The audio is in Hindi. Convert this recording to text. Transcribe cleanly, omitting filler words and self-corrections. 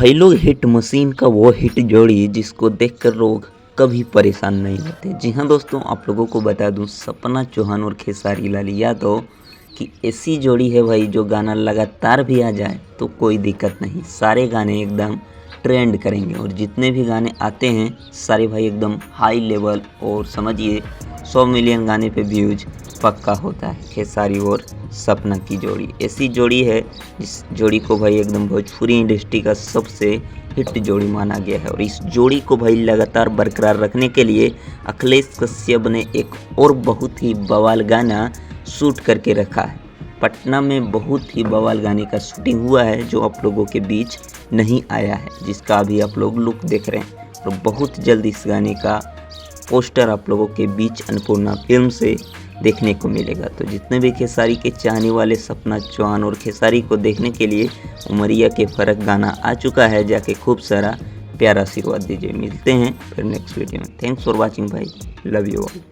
भाई लोग, हिट मशीन का वो हिट जोड़ी जिसको देखकर लोग कभी परेशान नहीं होते। जी हाँ दोस्तों, आप लोगों को बता दूं, सपना चौहान और खेसारी लाल यादव की ऐसी जोड़ी है भाई, जो गाना लगातार भी आ जाए तो कोई दिक्कत नहीं, सारे गाने एकदम ट्रेंड करेंगे। और जितने भी गाने आते हैं सारे भाई एकदम हाई लेवल, और समझिए 100 मिलियन गाने पे व्यूज पक्का होता है। खेसारी और सपना की जोड़ी ऐसी जोड़ी है जिस जोड़ी को भाई एकदम भोजपुरी इंडस्ट्री का सबसे हिट जोड़ी माना गया है। और इस जोड़ी को भाई लगातार बरकरार रखने के लिए अखिलेश कश्यप ने एक और बहुत ही बवाल गाना शूट करके रखा है। पटना में बहुत ही बवाल गाने का शूटिंग हुआ है, जो आप लोगों के बीच नहीं आया है, जिसका अभी आप लोग लुक देख रहे हैं। और बहुत जल्द इस गाने का पोस्टर आप लोगों के बीच अन्नपूर्णा फिल्म से देखने को मिलेगा। तो जितने भी खेसारी के चाहने वाले सपना चौहान और खेसारी को देखने के लिए उमरिया के फर्क गाना आ चुका है, जाके खूब सारा प्यारा आशीर्वाद दीजिए। मिलते हैं फिर नेक्स्ट वीडियो में। थैंक्स फॉर वॉचिंग भाई, लव यू ऑल।